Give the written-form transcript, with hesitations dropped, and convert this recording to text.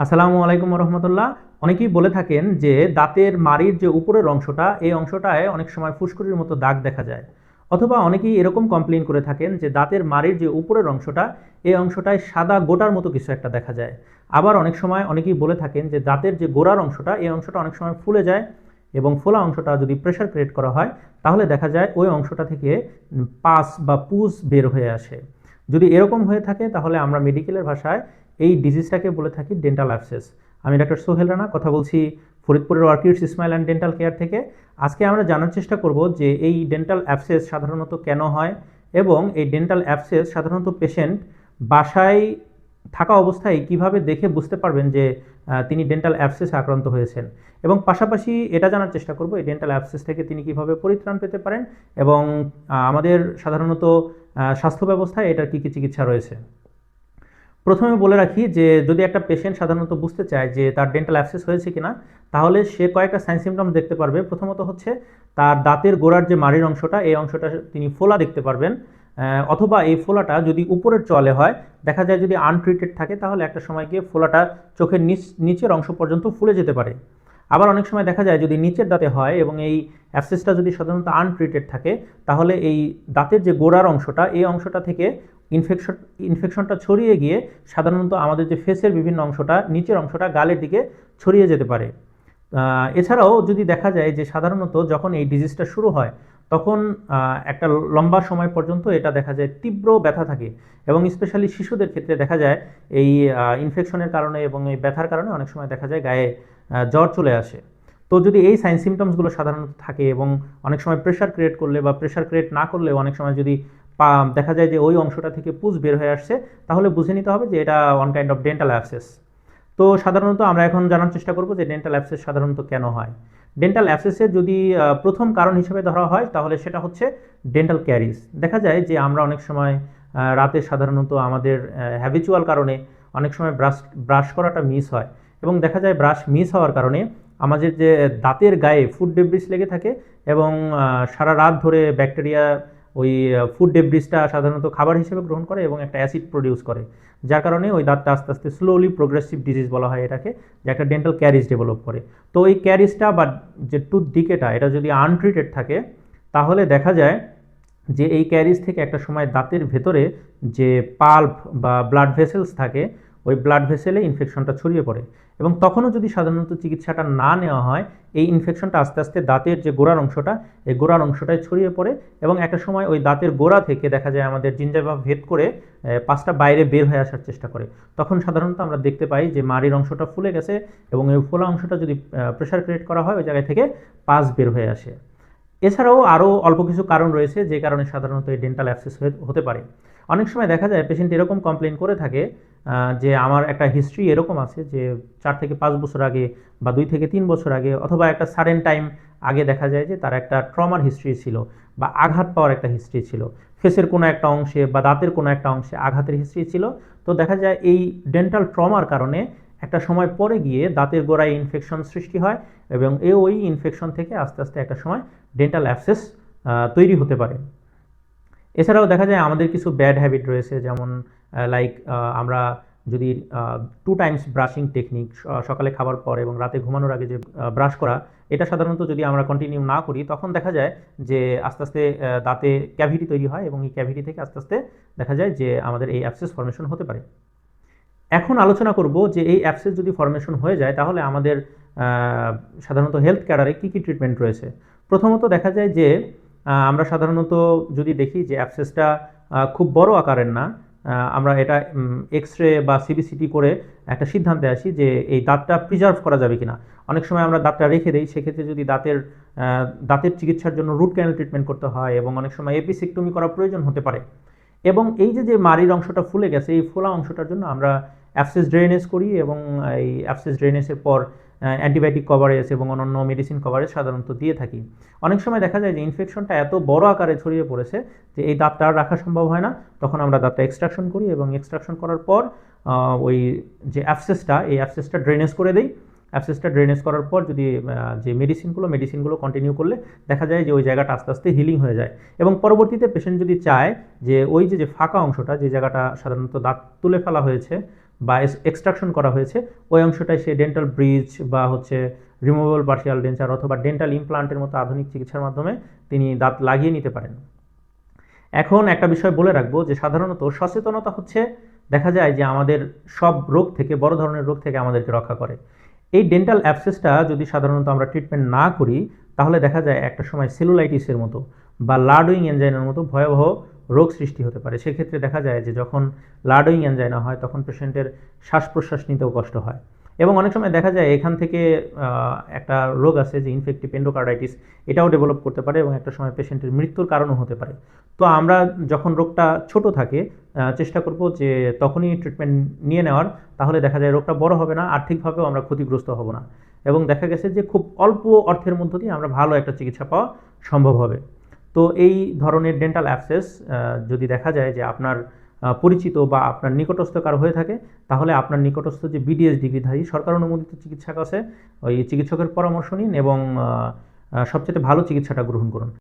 আসসালামু আলাইকুম রহমতুল্লাহ। অনেকেই বলে থাকেন যে দাঁতের মাড়ির যে উপরের অংশটা এই অংশটায় অনেক সময় ফুসকুড়ির মতো দাগ দেখা যায়, অথবা অনেকেই এরকম কমপ্লেন করে থাকেন যে দাঁতের মাড়ির যে উপরের অংশটা এই অংশটায় সাদা গোটার মতো কিছু একটা দেখা যায়। আবার অনেক সময় অনেকেই বলে থাকেন যে দাঁতের যে গোড়ার অংশটা এই অংশটা অনেক সময় ফুলে যায়, এবং ফোলা অংশটা যদি প্রেশার ক্রিয়েট করা হয় তাহলে দেখা যায় ওই অংশটা থেকে পাস বা পুজ বের হয়ে আসে। যদি এরকম হয়ে থাকে তাহলে আমরা মেডিকেলের ভাষায় এই ডিজিজটাকে বলে থাকি ডেন্টাল অ্যাবসেস। আমি ডাক্তার সোহেল রানা কথা বলছি ফরিদপুরের orchids smile and dental care থেকে। আজকে আমরা জানার চেষ্টা করব যে এই ডেন্টাল অ্যাবসেস সাধারণত কেন হয়, এবং এই ডেন্টাল অ্যাবসেস সাধারণত পেশেন্ট বাসায় থাকা অবস্থায় কিভাবে দেখে বুঝতে পারবেন যে তিনি ডেন্টাল অ্যাবসেসে আক্রান্ত হয়েছেন, এবং পাশাপাশি এটা জানার চেষ্টা করব এই ডেন্টাল অ্যাবসেস থেকে তিনি কিভাবে পরিত্রাণ পেতে পারেন, এবং আমাদের সাধারণত স্বাস্থ্য ব্যবস্থায় এটার কী কী চিকিৎসা রয়েছে। প্রথমে বলে রাখি যে যদি একটা পেশেন্ট সাধারণত বুঝতে চায় যে তার ডেন্টাল অ্যাবসেস হয়েছে কিনা, তাহলে সে কয়েকটা সাইন সিমটম দেখতে পারবে। প্রথমত হচ্ছে তার দাঁতের গোড়ার যে মাড়ির অংশটা এই অংশটা তিনি ফোলা দেখতে পারবেন, অথবা এই ফোলাটা যদি উপরের চলে হয়, দেখা যায় যদি আনট্রিটেড থাকে তাহলে একটা সময় গিয়ে ফোলাটা চোখের নিচের অংশ পর্যন্ত ফুলে যেতে পারে। আবার অনেক সময় দেখা যায় যদি নিচের দাঁতে হয় এবং এই অ্যাবসেসটা যদি সাধারণত আনট্রিটেড থাকে, তাহলে এই দাঁতের যে গোড়ার অংশটা এই অংশটা থেকে ইনফেকশনটা ছড়িয়ে গিয়ে সাধারণত আমাদের যে ফেসের বিভিন্ন অংশটা নিচের অংশটা গালের দিকে ছড়িয়ে যেতে পারে। এছাড়াও যদি দেখা যায় যে সাধারণত যখন এই ডিজিজটা শুরু হয় তখন একটা লম্বা সময় পর্যন্ত এটা দেখা যায় তীব্র ব্যথা থাকে, এবং স্পেশালি শিশুদের ক্ষেত্রে দেখা যায় এই ইনফেকশনের কারণে এবং এই ব্যথার কারণে অনেক সময় দেখা যায় গায়ে জ্বর চলে আসে। তো যদি এই সাইন সিমটমসগুলো সাধারণত থাকে এবং অনেক সময় প্রেশার ক্রিয়েট করলে বা প্রেশার ক্রিয়েট না করলেও অনেক সময় যদি দেখা যায় যে ওই অংশটা থেকে পুজ বের হয়ে আসছে, তাহলে বুঝে নিতে হবে যে এটা one kind of dental abscess. তো সাধারণত আমরা এখন জানার চেষ্টা করব যে ডেন্টাল অ্যাবসেস সাধারণত কেন হয়। ডেন্টাল অ্যাবসেসের যদি প্রথম কারণ হিসেবে ধরা হয় তাহলে সেটা হচ্ছে ডেন্টাল ক্যারিজ। দেখা যায় যে আমরা অনেক সময় রাতে সাধারণত আমাদের হ্যাবিচুয়াল কারণে অনেক সময় ব্রাশ করাটা মিস হয়, এবং দেখা যায় ব্রাশ মিস হওয়ার কারণে আমাদের যে দাঁতের গায়ে ফুড ডেব্রিস লেগে থাকে, এবং সারা রাত ধরে ব্যাকটেরিয়া ওই ফুড ডেব্রিসটা সাধারণত খাবার হিসেবে গ্রহণ করে এবং একটা অ্যাসিড প্রডিউস করে, যার কারণে ওই দাঁতটা আস্তে আস্তে স্লোলি প্রোগ্রেসিভ ডিজিজ বলা হয় এটাকে, যে একটা ডেন্টাল ক্যারিজ ডেভেলপ করে। তো এই ক্যারিজটা বা যে টুথ ডিকেটা এটা যদি আনট্রিটেড থাকে তাহলে দেখা যায় যে এই ক্যারিজ থেকে একটা সময় দাঁতের ভেতরে যে পাল্প বা ব্লাড ভেসেলস থাকে ওই ব্লাড ভেসেলে ইনফেকশনটা ছড়িয়ে পড়ে, এবং তখনও যদি সাধারণত চিকিৎসাটা না নেওয়া হয় এই ইনফেকশনটা আস্তে আস্তে দাঁতের যে গোড়ার অংশটা এই গোড়ার অংশটায় ছড়িয়ে পড়ে, এবং একটা সময় ওই দাঁতের গোড়া থেকে দেখা যায় আমাদের জিঞ্জাভা ভেদ করে পাঁচটা বাইরে বের হয়ে আসার চেষ্টা করে। তখন সাধারণত আমরা দেখতে পাই যে মাড়ির অংশটা ফুলে গেছে, এবং ওই ফোলা অংশটা যদি প্রেশার ক্রিয়েট করা হয় ওই জায়গায় থেকে পাস বের হয়ে আসে। এছাড়াও আরও অল্প কিছু কারণ রয়েছে যে কারণে সাধারণত এই ডেন্টাল অ্যাবসেস হতে পারে। অনেক সময় দেখা যায় পেশেন্ট এরকম কমপ্লেন করে থাকে যে আমার একটা হিস্ট্রি এরকম আছে যে 4 থেকে 5 বছর আগে বা 2 থেকে 3 বছর আগে অথবা একটা সাডেন টাইম আগে দেখা যায় যে তার একটা ট্রমার হিস্ট্রি ছিল বা আঘাত পাওয়ার একটা হিস্ট্রি ছিল, ফেসের কোনো একটা অংশে বা দাঁতের কোনো একটা অংশে আঘাতের হিস্ট্রি ছিল। তো দেখা যায় এই ডেন্টাল ট্রমার কারণে একটা সময় পরে গিয়ে দাঁতের গোড়ায় ইনফেকশন সৃষ্টি হয়, এবং ওই ইনফেকশন থেকে আস্তে আস্তে একটা সময় ডেন্টাল অ্যাবসেস তৈরি হতে পারে। এছাড়াও দেখা যায় আমাদের কিছু ব্যাড হ্যাবিট রয়েছে, যেমন লাইক আমরা যদি 2 টাইমস ব্রাশিং টেকনিক সকালে খাবার পর এবং রাতে ঘুমানোর আগে যে ব্রাশ করা, এটা সাধারণত যদি আমরা কন্টিনিউ না করি তখন দেখা যায় যে আস্তে আস্তে দাঁতে ক্যাভিটি তৈরি হয়, এবং এই ক্যাভিটি থেকে আস্তে আস্তে দেখা যায় যে আমাদের এই অ্যাবসেস ফর্মেশন হতে পারে। এখন আলোচনা করব যে এই অ্যাবসেস যদি ফর্মেশন হয়ে যায় তাহলে আমাদের সাধারণত হেলথ কেয়ারে কী কী ট্রিটমেন্ট রয়েছে। প্রথমত দেখা যায় যে আমরা সাধারণত যদি দেখি যে অ্যাবসেসটা খুব বড় আকারের না, আমরা এটা এক্স রে বা সিবিসিটি করে একটা সিদ্ধান্তে আসি যে এই দাঁতটা প্রিজার্ভ করা যাবে কিনা। অনেক সময় আমরা দাঁতটা রেখে দিই, সেক্ষেত্রে যদি দাঁতের চিকিৎসার জন্য রুট ক্যানাল ট্রিটমেন্ট করতে হয়, এবং অনেক সময় এপিসেক্টমি করার প্রয়োজন হতে পারে। এবং এই যে মাড়ির অংশটা ফুলে গেছে এই ফোলা অংশটার জন্য আমরা অ্যাবসেস ড্রেনেজ করি, এবং এই অ্যাবসেস ড্রেনেজের পর অ্যান্টিবায়োটিক কভারেজ এবং অন্যান্য মেডিসিন কভারেজ সাধারণত দিয়ে থাকি। অনেক সময় দেখা যায় যে ইনফেকশনটা এত বড় আকারে ছড়িয়ে পড়েছে যে এই দাঁতটা আর রাখা সম্ভব হয় না, তখন আমরা দাঁতটা এক্সট্রাকশন করি, এবং এক্সট্রাকশন করার পর ওই যে অ্যাবসেসটা ড্রেনেজ করে দিই। অ্যাবসেসটা ড্রেনেজ করার পর যদি যে মেডিসিনগুলো কন্টিনিউ করলে দেখা যায় যে ওই জায়গাটা আস্তে আস্তে হিলিং হয়ে যায়, এবং পরবর্তীতে পেশেন্ট যদি চায় যে ওই যে ফাঁকা অংশটা যে জায়গাটা সাধারণত দাঁত তুলে ফেলা হয়েছে বা এক্সট্রাকশন করা হয়েছে ওই অংশটায় সে ডেন্টাল ব্রিজ বা হচ্ছে রিমুভেবল পার্শিয়াল ডেঞ্চার অথবা ডেন্টাল ইমপ্লান্টের মতো আধুনিক চিকিৎসার মাধ্যমে তিনি দাঁত লাগিয়ে নিতে পারেন। এখন একটা বিষয় বলে রাখবো যে সাধারণত সচেতনতা হচ্ছে দেখা যায় যে আমাদের সব রোগ থেকে, বড় ধরনের রোগ থেকে আমাদেরকে রক্ষা করে। এই ডেন্টাল অ্যাবসেসটা যদি সাধারণত আমরা ট্রিটমেন্ট না করি তাহলে দেখা যায় একটা সময় সেলুলাইটিসের মতো বা লার্ডুইং এনজাইনার মতো ভয়াবহ রোগ সৃষ্টি হতে পারে। সেক্ষেত্রে দেখা যায় যে যখন লার্ডুইং এনজাইনা হয় তখন পেশেন্টের শ্বাস প্রশ্বাস নিতেও কষ্ট হয় এবং অনেক সময় দেখা যায় এখান থেকে একটা রোগ আছে যে ইনফেক্টিভ এন্ডোকার্ডাইটিস, এটাও ডেভেলপ করতে পারে এবং একটা সময় পেশেন্টের মৃত্যুর কারণও হতে পারে। তো আমরা যখন রোগটা ছোট থাকে চেষ্টা করব যে তখনই ট্রিটমেন্ট নিয়ে নেওয়ার, তাহলে দেখা যায় রোগটা বড় হবে না, আর্থিকভাবেও আমরা ক্ষতিগ্রস্ত হব না এবং দেখা গেছে যে খুব অল্প অর্থের মধ্য দিয়ে আমরা ভালো একটা চিকিৎসা পাওয়া সম্ভব হবে। তো এই ধরনের ডেন্টাল অ্যাবসেস যদি দেখা যায় যে আপনার পরিচিত বা আপনার নিকটস্থ কারো হয়ে থাকে তাহলে আপনার নিকটস্থ যে বিডিএস ডিগ্রিধারী সরকার অনুমোদিত চিকিৎসক আছে ওই চিকিৎসকের পরামর্শ নিন এবং সবচেয়ে ভালো চিকিৎসাটা গ্রহণ করুন।